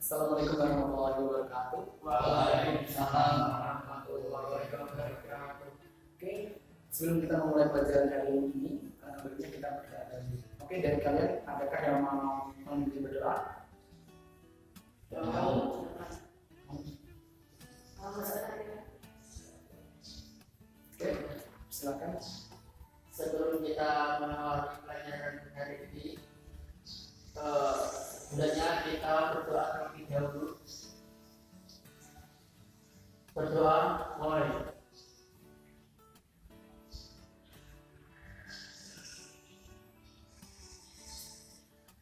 Assalamualaikum warahmatullahi wabarakatuh. Waalaikumsalam warahmatullahi wabarakatuh. Oke, sebelum kita memulai pelajaran hari ini, berikutnya kita berdoa dulu. Oke, dari kalian adakah yang mau memimpin berdoa? Oke, silakan. Sebelum kita mengawali pelajaran hari ini, hendaknya kita berdoa terlebih dahulu. Berdoa mulai.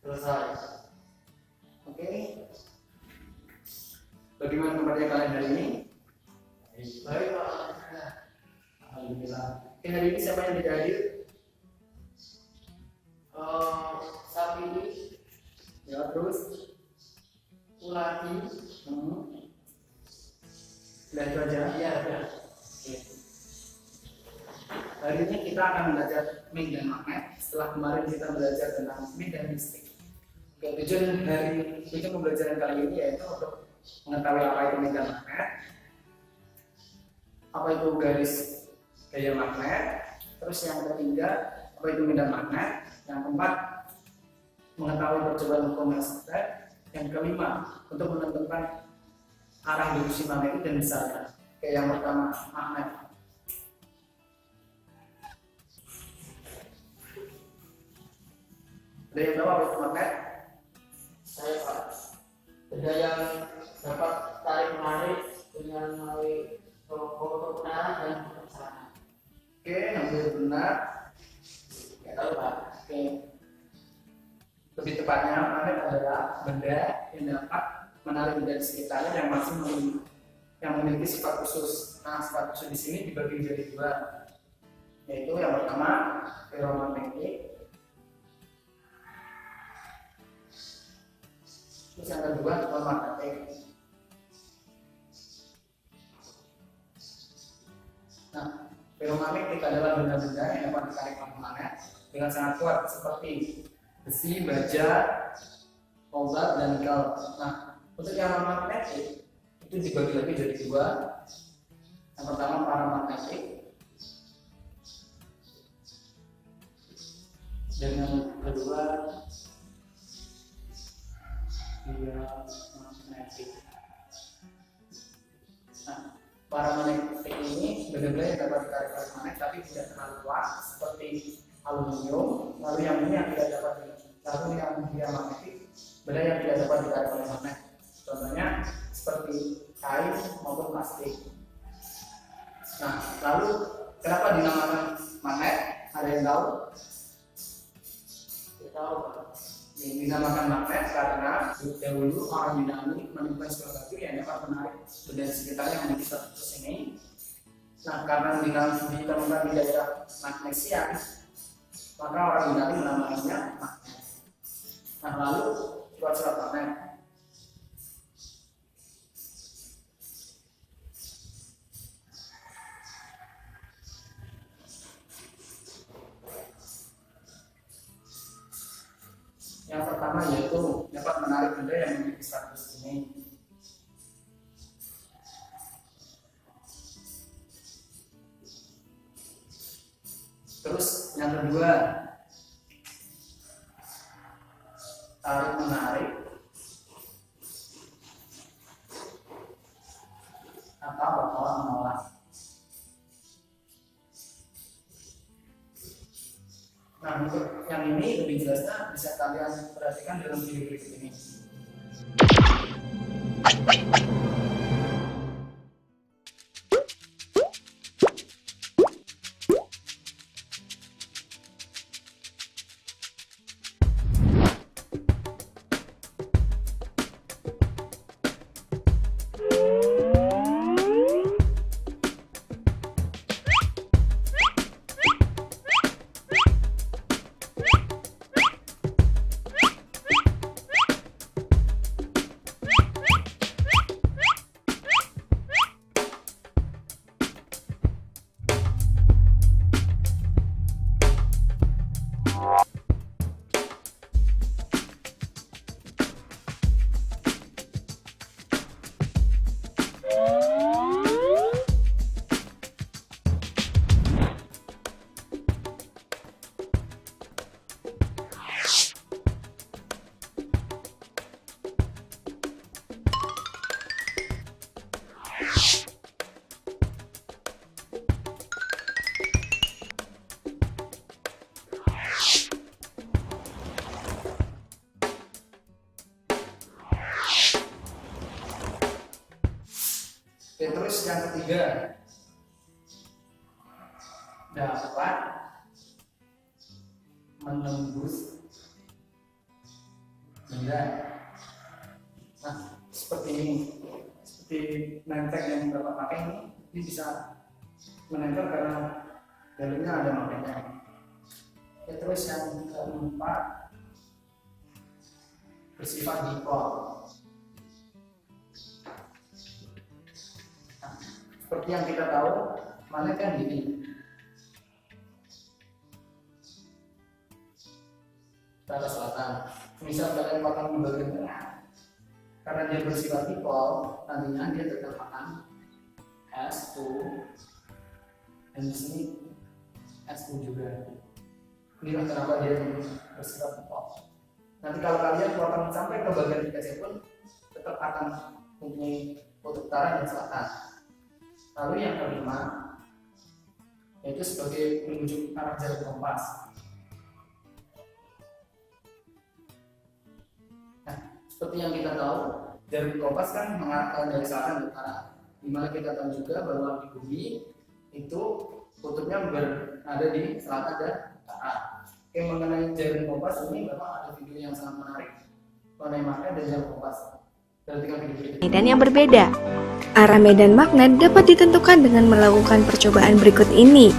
Selesai. Oke. Bagaimana kabarnya kalian hari ini? Baik, Pak. Alhamdulillah. Oke, hari ini siapa yang tidak hadir? Sapi Ya, terus. Ulati. Sudah itu aja. Iya, ya. Oke. Hari ini kita akan belajar min dan magnet. Setelah kemarin kita belajar tentang min dan listrik. Oke, tujuan pembelajaran kali ini yaitu untuk mengetahui apa itu min dan magnet, apa itu garis gaya magnet, terus yang ketiga apa itu min dan magnet, yang keempat mengetahui percobaan hukum magnet, yang kelima untuk menentukan arah distribusi magnetik dan besarnya. Oke, yang pertama magnet. Ada yang tahu apa itu magnet? Saya, Pak. Benda yang dapat tarik menarik dengan melalui pokok kebenaran dan kesalahan. Oke, hampir benar. Ya tahu, Pak. Oke. Lebih tepatnya, magnet adalah benda yang dapat menarik benda di sekitarnya yang memiliki sifat khusus. Nah, sifat khusus di sini dibagi menjadi dua, yaitu yang pertama ferromagnetik, terus yang kedua non-magnetik. Nah, ferromagnetik adalah benda-benda yang dapat ditarik oleh magnet dengan sangat kuat seperti besi, baja, kobalt, dan nikel. Nah, untuk yang non-magnetik itu dibagi lagi jadi dua. Yang pertama paramagnetik dan yang kedua diamagnetik. Nah, paramagnetik ini benar-benar yang dapat ditarik oleh magnet tapi tidak terlalu kuat seperti aluminium. Lalu yang ini yang tidak dapat lalu yang diamagnetik benda yang tidak dapat ditarik oleh magnet. Contohnya seperti kain maupun plastik. Nah, lalu kenapa dinamakan magnet? Ada yang tahu? Ya tahu, Pak. Dinamakan magnet karena dahulu orang Yunani menemukan sebuah batu yang dapat menarik benda di sekitarnya yang memiliki status ini. Nah, karena ditemukan di daerah Magnesia, maka orang Yunani menamakannya magnet. Nah, lalu surat magnet. Yang pertama yaitu dapat menarik benda yang memiliki status ini. Terus yang kedua tarik menarik atau bertolak menolak. Nah, untuk yang ini lebih jelasnya bisa kalian perhatikan dalam video berikut ini. Oke, terus yang ketiga, dapat menembus benda. Nah, seperti ini, seperti nenteng yang Bapak pakai ini bisa menempel karena dalamnya ada magnetnya. Oke, terus yang keempat, bersifat dipol. Nah, seperti yang kita tahu, magnet kan gini. Ke arah selatan. Misal kalian potong di bagian tengah, karena dia bersifat dipol, nantinya dia tetap akan S2 dan di sini S2 juga. Inilah kenapa dia bersifat dipol. Nanti kalau kalian potong sampai ke bagian dikasih pun tetap akan mempunyai kutub utara dan selatan. Lalu yang kelima, yaitu sebagai penunjuk arah jarum kompas. Nah, seperti yang kita tahu, jarum kompas kan mengarahkan dari selatan ke utara. Dimana kita tahu juga bahwa di bumi itu kutubnya berada di selatan dan utara. Oke, mengenai jarum kompas ini memang ada video yang sangat menarik mengenai magnet dan jarum kompas. Medan yang berbeda. Arah medan magnet dapat ditentukan dengan melakukan percobaan berikut ini.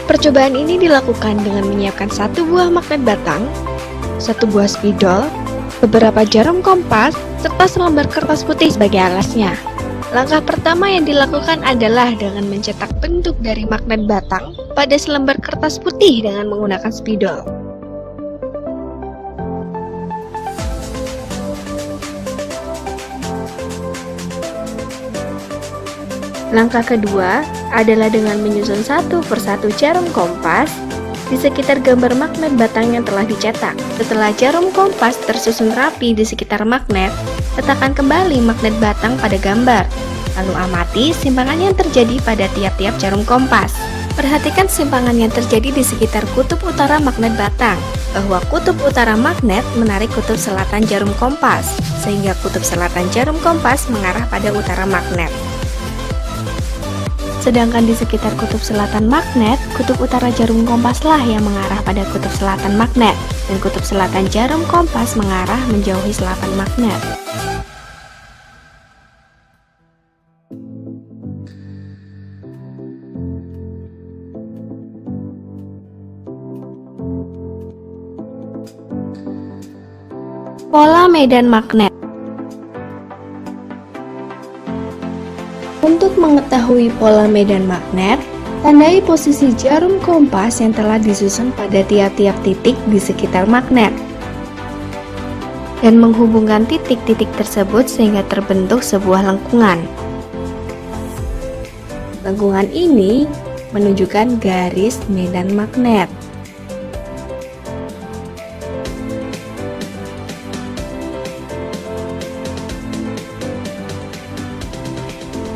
Percobaan ini dilakukan dengan menyiapkan satu buah magnet batang, satu buah spidol, beberapa jarum kompas, serta selembar kertas putih sebagai alasnya. Langkah pertama yang dilakukan adalah dengan mencetak bentuk dari magnet batang pada selembar kertas putih dengan menggunakan spidol. Langkah kedua adalah dengan menyusun satu persatu jarum kompas di sekitar gambar magnet batang yang telah dicetak. Setelah jarum kompas tersusun rapi di sekitar magnet, letakkan kembali magnet batang pada gambar. Lalu amati simpangan yang terjadi pada tiap-tiap jarum kompas. Perhatikan simpangan yang terjadi di sekitar kutub utara magnet batang, bahwa kutub utara magnet menarik kutub selatan jarum kompas, sehingga kutub selatan jarum kompas mengarah pada utara magnet. Sedangkan di sekitar kutub selatan magnet, kutub utara jarum kompaslah yang mengarah pada kutub selatan magnet, dan kutub selatan jarum kompas mengarah menjauhi selatan magnet. Pola medan magnet. Untuk mengetahui pola medan magnet, tandai posisi jarum kompas yang telah disusun pada tiap-tiap titik di sekitar magnet dan menghubungkan titik-titik tersebut sehingga terbentuk sebuah lengkungan. Lengkungan ini menunjukkan garis medan magnet.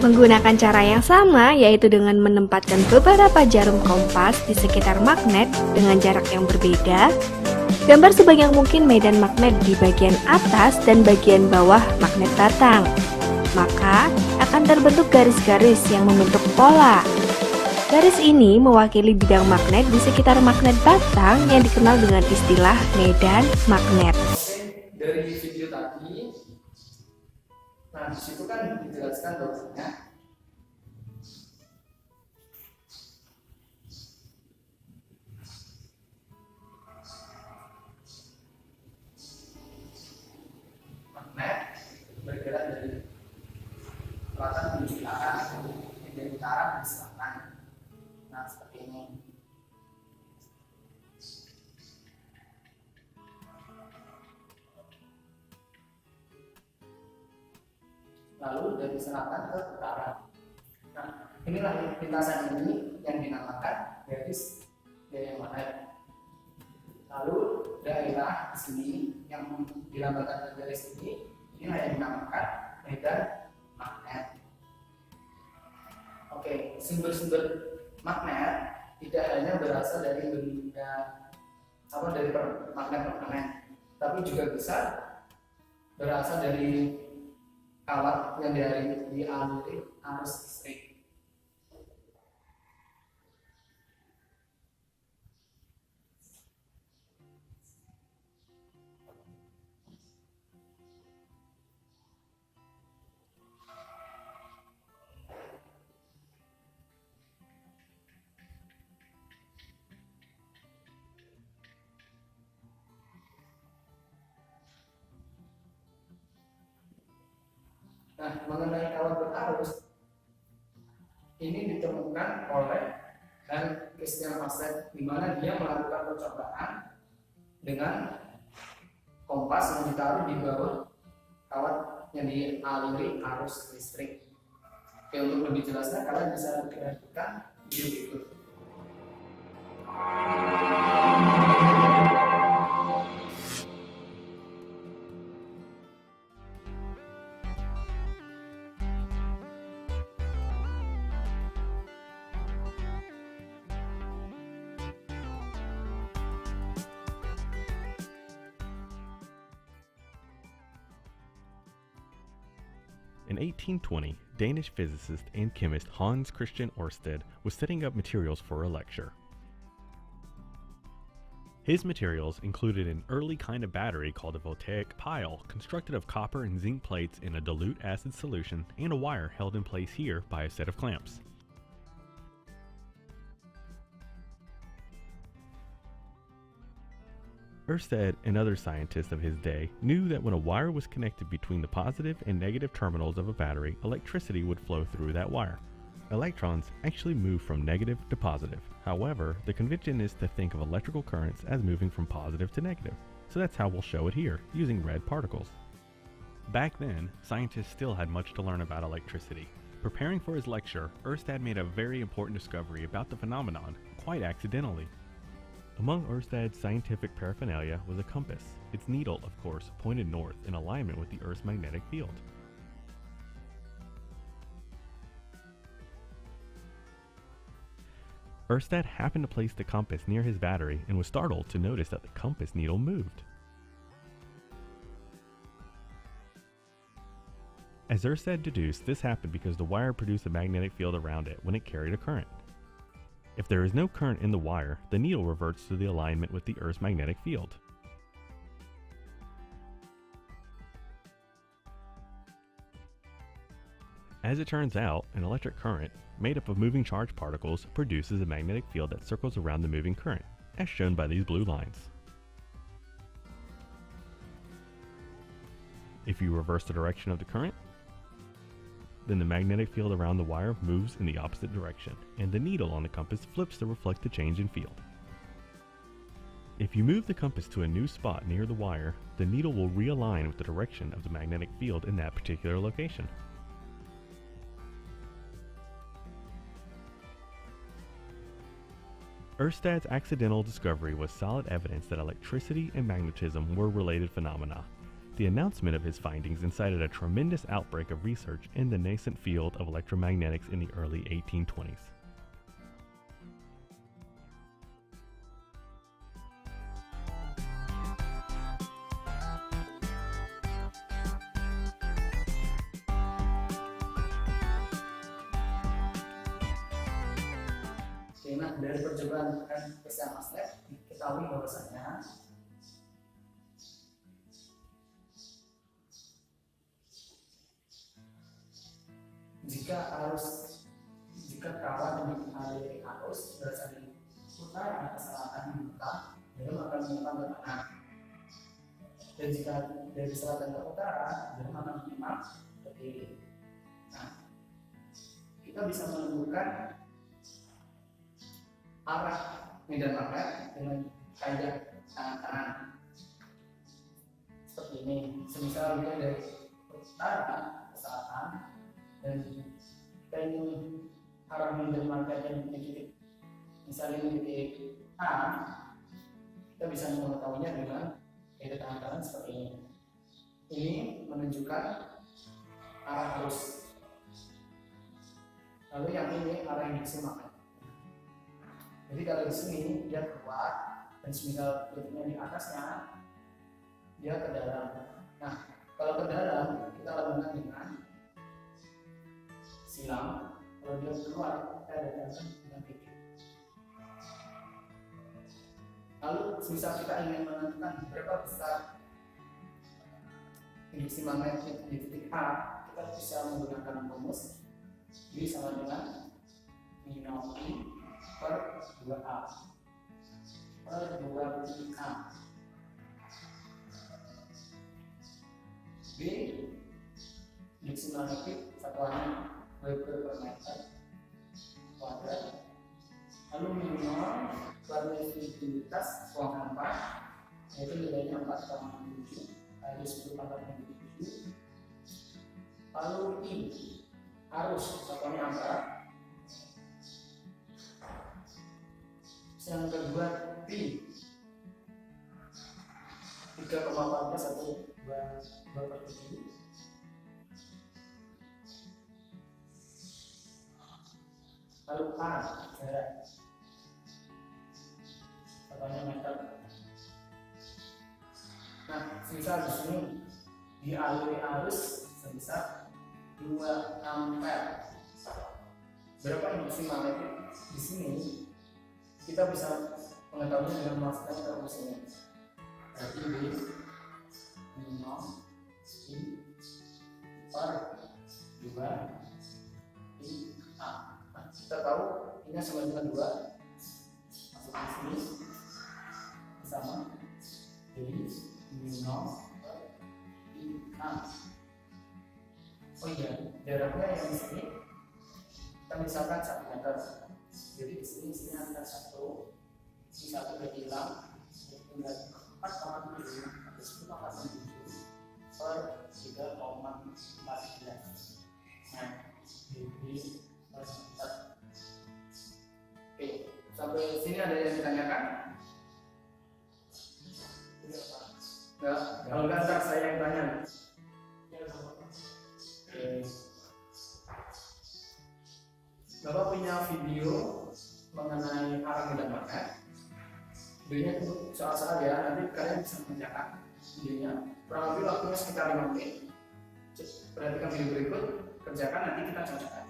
Menggunakan cara yang sama, yaitu dengan menempatkan beberapa jarum kompas di sekitar magnet dengan jarak yang berbeda, gambar sebanyak mungkin medan magnet di bagian atas dan bagian bawah magnet batang. Maka akan terbentuk garis-garis yang membentuk pola. Garis ini mewakili bidang magnet di sekitar magnet batang yang dikenal dengan istilah medan magnet. Dari video tadi, nah disitu kan dijelaskan bahwasanya magnet bergerak dari selatan menuju utara, dari utara menuju selatan. Nah seperti ini. Lalu dari selatan ke utara. Nah, inilah lintasan ini yang dinamakan garis medan magnet. Lalu daerah sini yang dilambangkan garis ini, inilah yang dinamakan medan magnet. Oke, sumber-sumber magnet tidak hanya berasal dari benda dari magnet-magnet, tapi juga bisa berasal dari kawat yang dialiri arus listrik. Nah, mengenai kawat berarus ini ditemukan oleh Christian Pasteur, di mana dia melakukan percobaan dengan kompas yang ditaruh di bawah kawat yang dialiri arus listrik. Oke, untuk lebih jelasnya kalian bisa perhatikan video berikut. In 1820, Danish physicist and chemist Hans Christian Ørsted was setting up materials for a lecture. His materials included an early kind of battery called a voltaic pile, constructed of copper and zinc plates in a dilute acid solution, and a wire held in place here by a set of clamps. Ørsted and other scientists of his day knew that when a wire was connected between the positive and negative terminals of a battery, electricity would flow through that wire. Electrons actually move from negative to positive. However, the convention is to think of electrical currents as moving from positive to negative. So that's how we'll show it here, using red particles. Back then, scientists still had much to learn about electricity. Preparing for his lecture, Ørsted made a very important discovery about the phenomenon, quite accidentally. Among Ørsted's scientific paraphernalia was a compass. Its needle, of course, pointed north in alignment with the Earth's magnetic field. Ørsted happened to place the compass near his battery and was startled to notice that the compass needle moved. As Ørsted deduced, this happened because the wire produced a magnetic field around it when it carried a current. If there is no current in the wire, the needle reverts to the alignment with the Earth's magnetic field. As it turns out, an electric current, made up of moving charged particles, produces a magnetic field that circles around the moving current, as shown by these blue lines. If you reverse the direction of the current, then the magnetic field around the wire moves in the opposite direction, and the needle on the compass flips to reflect the change in field. If you move the compass to a new spot near the wire, the needle will realign with the direction of the magnetic field in that particular location. Ørsted's accidental discovery was solid evidence that electricity and magnetism were related phenomena. The announcement of his findings incited a tremendous outbreak of research in the nascent field of electromagnetics in the early 1820s. Nah, dari percobaan Christian Pasteur diketahui bahwasanya jika kawan yang mengaliri arus berasal dari utara ke selatan dibuka, jarum akan menyimpang ke kanan. Dan jika dari selatan ke utara, jarum akan menyimpang ke kiri. Nah, kita bisa menentukan arah medan magnet dengan kaidah tangan kanan. Seperti ini. Semisal dia dari utara ke selatan, dan kita ingin arah medan magnet yang titik, misalnya titik A, kita bisa mengetahuinya dengan kaidah tangan kanan seperti ini. Ini menunjukkan arah arus. Lalu yang ini arah induksi magnet. Jadi kalau di sini dia keluar dan semisal titiknya di atasnya, dia ke dalam. Nah, kalau ke dalam kita lakukan dengan keluar kita dapatkan dengan titik. Lalu misal kita ingin menentukan berapa besar induksi magnetik di titik A, kita bisa menggunakan rumus B sama dengan minus I per 2A per 2A. B induksi magnetik satuannya Weber per meter kuadrat. Lalu minimal permisibilitas ruang hampa yaitu nilainya 4,7 kali 10 pangkat 7. Lalu I arus satuannya ampere. Yang kedua P 3,14 atau 2/7. Lalu A jarak satuannya meter. Nah, misal di sini dialiri arus sebesar 2 ampere. Berapa induksi magnetik di sini? Kita bisa mengetahui dengan memasukkan ke rumus ini. Berarti B minus I per 2 I A. Nah, kita tahu ini sama dengan 2. Masuk di sini sama jadi minus per I A. Oh iya, jaraknya yang di sini kita misalkan 1 meter. Jadi di sini ada 1, ini 1 udah hilang, tinggal 4,7 atau 10,7 per 3,14. Nah, ini per meter. Oke, sampai sini ada yang ditanyakan? Enggak, kalau enggak ntar saya yang tanya. Oke. Bapak punya video mengenai arah medan magnet. Videonya itu soal-soal ya, nanti kalian bisa mengerjakan videonya. Kurang lebih waktunya sekitar 5 menit. Perhatikan video berikut, kerjakan, nanti kita cocokkan.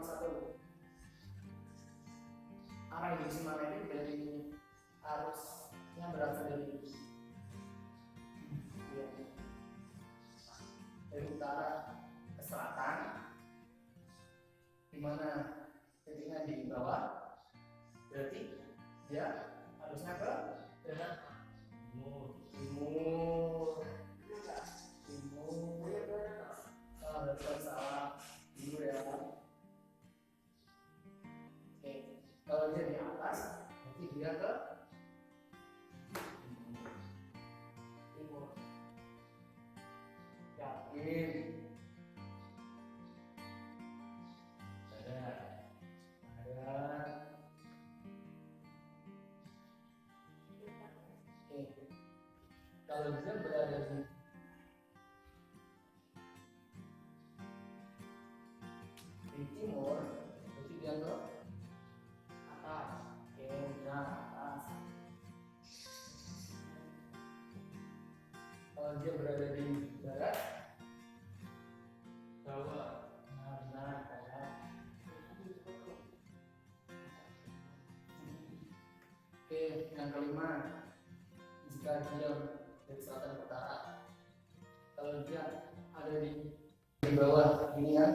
nomor 1. Arah induksi magnetik dari arusnya berasal dari utara ke selatan, di mana titiknya di bawah, berarti dia harusnya ke timur. Berarti salah timur ya. Oke, kalau dia di atas, berarti dia ke timur. Yakin? Kalau dia berada di timur, berarti dia ke atas. Oke, dia atas. Kalau dia berada di barat, bawah. Benar, barat. Oke, yang kelima, jika dia dari selatan ke utara, kalau dia ada di bawah ini kan,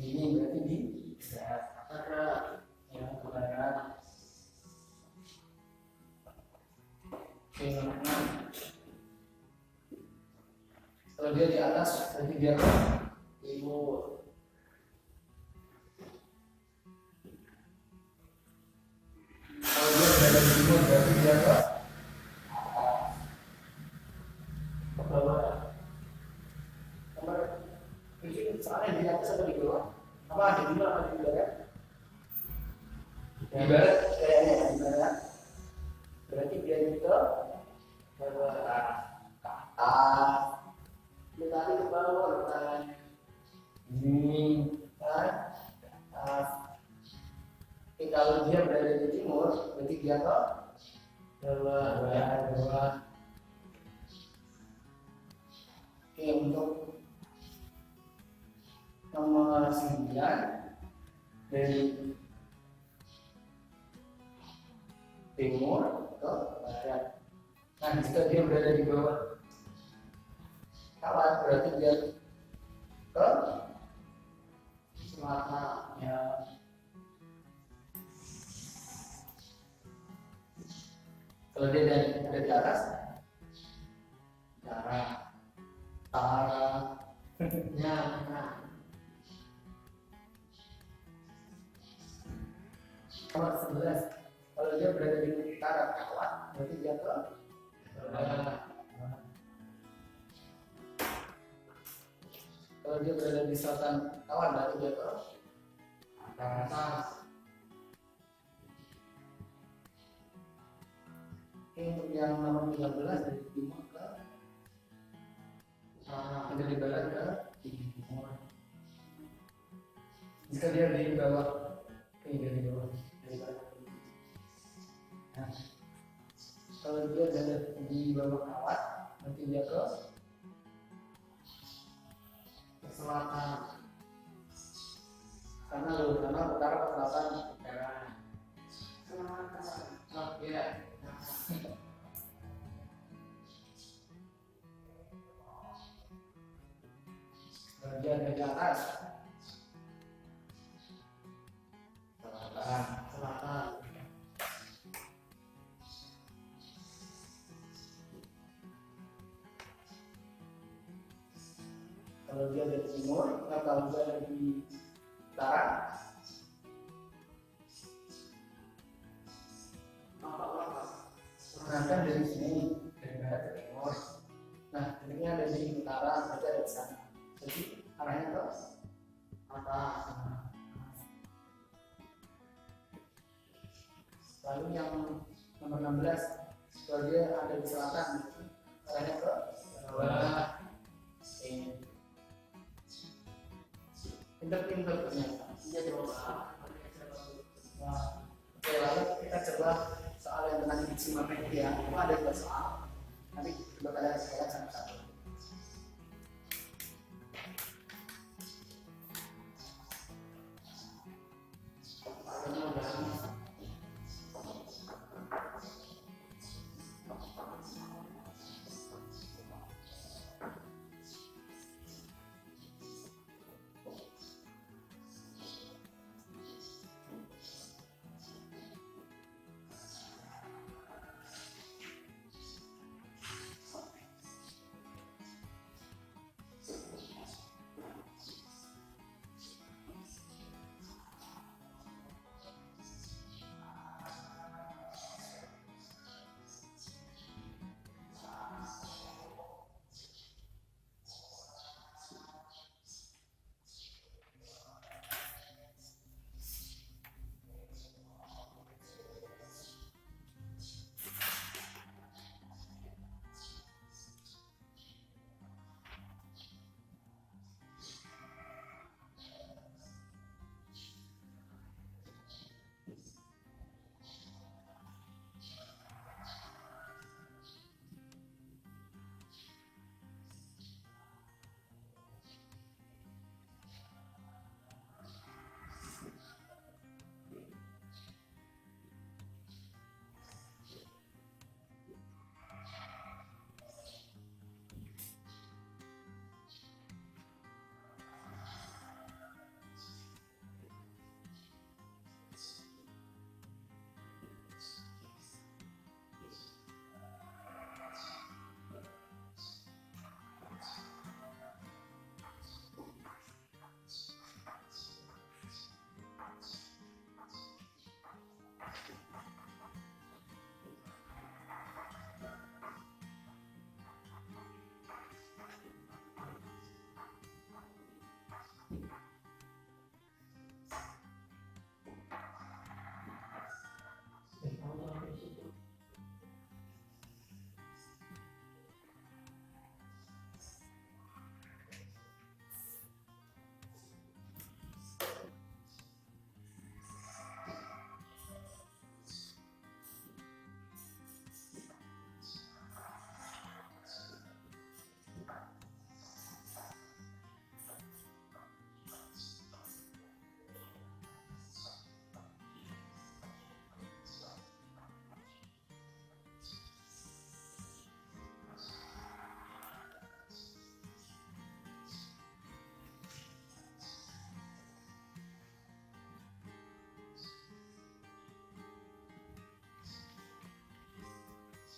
ini berarti di barat, ya ke barat. Oke, kalau dia di atas berarti dia ke timur. Kalau dia berada di timur berarti dia ke bawah. Nomor ini soalnya di atas atau di bawah? Apa ada di mana di barat? Di barat kayaknya di barat. Berarti dia itu ke bawah, ke atas. Kita ke bawah tangan ini kan ke atas. Kalau dia berada di timur, berarti dia ke bawah. Oke, untuk nomor 9 dari timur ke barat. Nah, jika dia berada di bawah kawan, berarti dia ke selatan ya. Kalau dia ada di atas, utara, ya, nomor 11, kalau dia berada di utara kawan, berarti dia ke barat. Kalau dia berada di selatan kawan, berarti dia ke atas. Untuk yang nomor 13 dari timur ke utara, dari barat ke timur. Jika dia di bawah, dari bawah, dari barat. Nah, kalau dia ada di bawah kawat, nanti dia ke selatan. Karena utara ke selatan, nah, iya. Dia ada di atas, selatan. Kalau dia ada di timur, kalau dia ada di utara, berangkat dari sini, dari barat ke timur. Nah, ini ada di utara, berarti ada di sana. Jadi arahnya ke atas. Lalu yang nomor 16, kalau dia ada di selatan, arahnya ke bawah. Pinter-pinter ternyata. Iya, coba. Nah, oke, lalu kita coba soal yang tentang induksi magnetik ya. Ada 2 soal. Nanti coba kalian selesaikan satu-satu.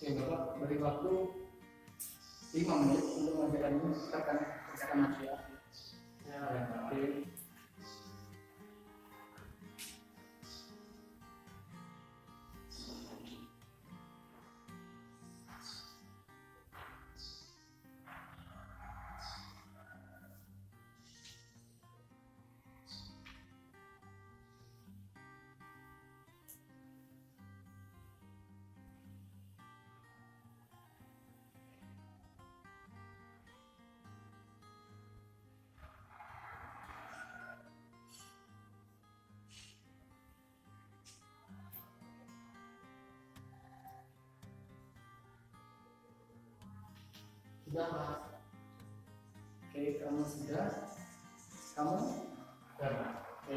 Oke, Bapak beri waktu 5 menit untuk mengerjakan ini kerjakan aja ya. Oke. Sudah Mas. Oke, kamu sudah? Kamu? Sudah. Oke.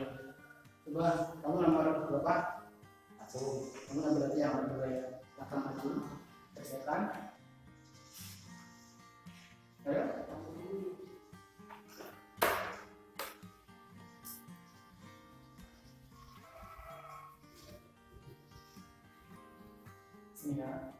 Coba kamu nomor berapa? 1. Kamu berarti yang kedua ya. Akan maju. Kerjakan. Ayo. Sini ya.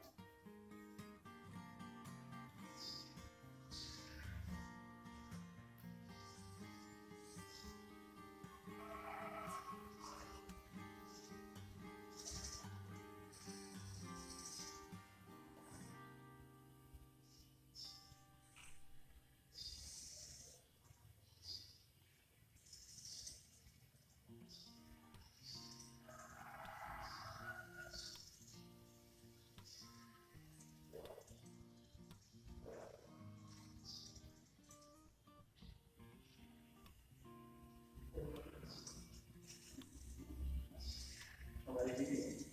Kembali sini.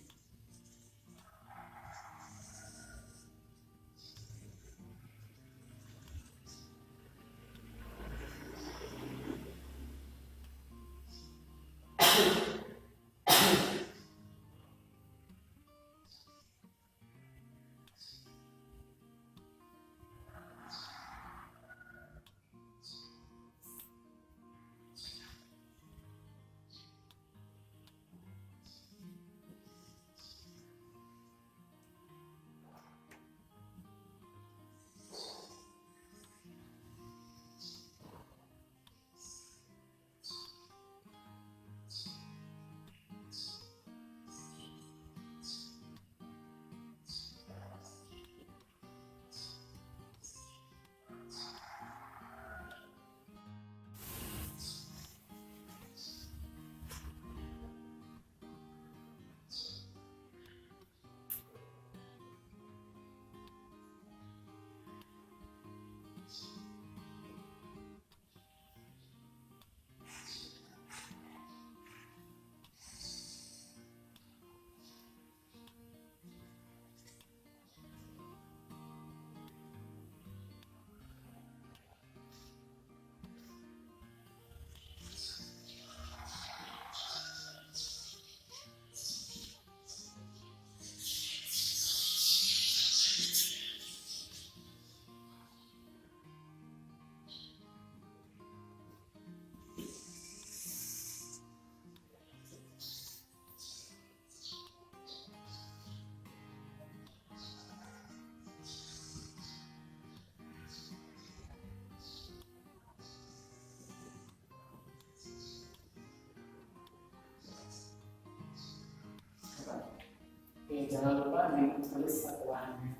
tulis satuannya.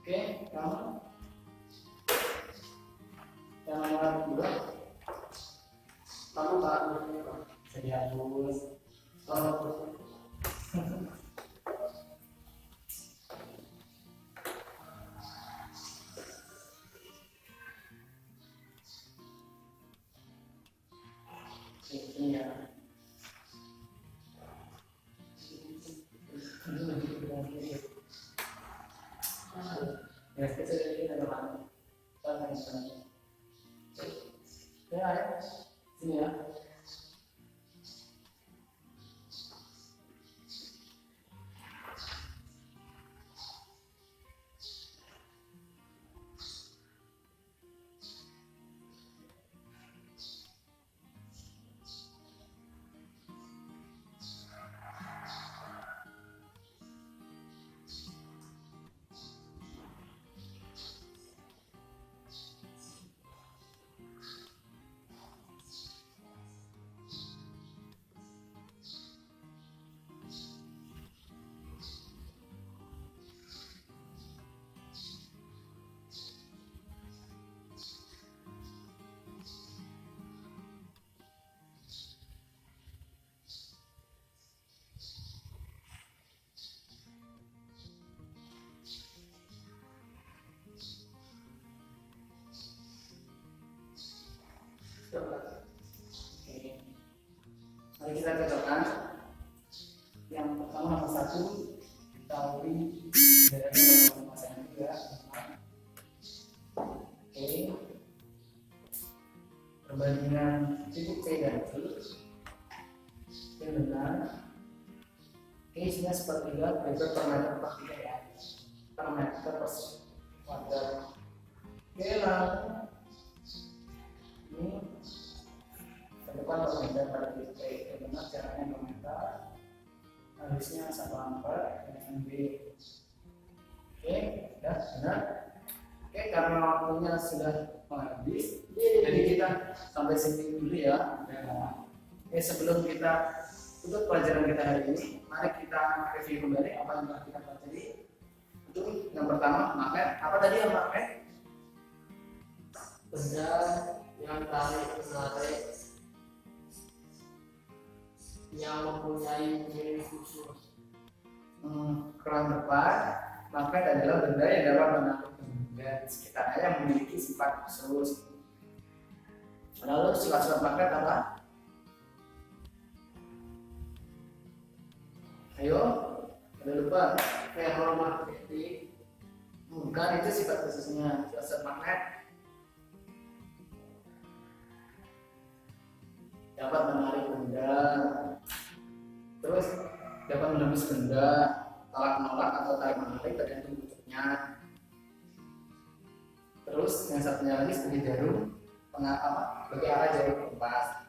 Oke, kamu yang nomor 2 Kamu Pak, saya tulis. kalau Ini ya. Ya, kita ini ada mana? Tangan sana. Ya, ayo. Sini ya. Oke. Mari kita cocokkan. Yang pertama nomor 1 diketahui dari pasangan juga. Oke. Perbandingan titik P dan Q. Oke, benar. Oke, isinya sepertiga meter per meter per 3 ya. Per meter per kuadrat. Oke, lalu ini ke depan permeter pada titik P. Benar caranya permeter. Harusnya 1 ampere dengan B. Oke, ya benar. Oke, karena waktunya sudah habis, jadi kita sampai sini dulu ya. Oke, sebelum kita tutup pelajaran kita hari ini, mari kita review kembali apa yang telah kita pelajari. Untuk yang pertama, magnet. Apa tadi yang magnet? benda yang tarik menarik yang mempunyai ciri khusus. Keran depan, magnet adalah benda yang dapat menarik benda di sekitarnya yang memiliki sifat khusus. Lalu sifat-sifat magnet apa? Ayo, udah lupa. Ferromagnetik Bukan, itu sifat khususnya. Sifat magnet dapat menarik benda, terus dapat menembus benda, tolak menolak atau tarik menarik tergantung bentuknya. Terus yang satunya lagi sebagai jarum bagi arah jarum kompas.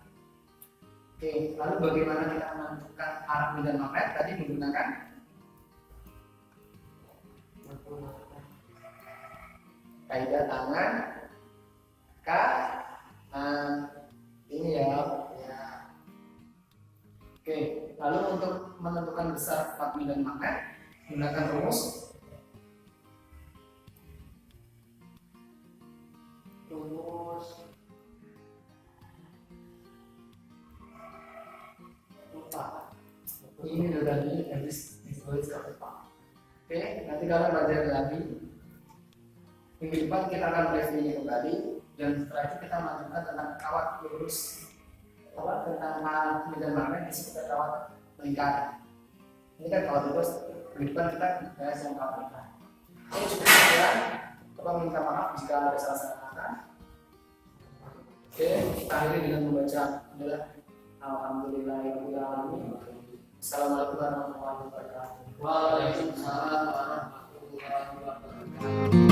Oke, lalu bagaimana kita menentukan arah medan magnet? Tadi menggunakan kaidah tangan K. Nah, ini ya. Oke, lalu untuk menentukan besar cepat medan magnet gunakan rumus lupa. ini udah tadi habis ditulis ke depan. Oke, nanti kalian belajar lagi. Minggu depan kita akan reviewnya kembali dan setelah itu kita melanjutkan tentang kawat lurus, kawat tentang medan magnet di sekitar kawat melingkar. Ini kan kawat lurus. Minggu depan kita bahas yang kawat melingkar. Oke, cukup sekian. Tolong minta maaf jika ada salah-salah kata. Oke, kita akhiri dengan membaca adalah Alhamdulillahirabbil alamin. Assalamualaikum warahmatullahi wabarakatuh. Waalaikumsalam warahmatullahi wabarakatuh.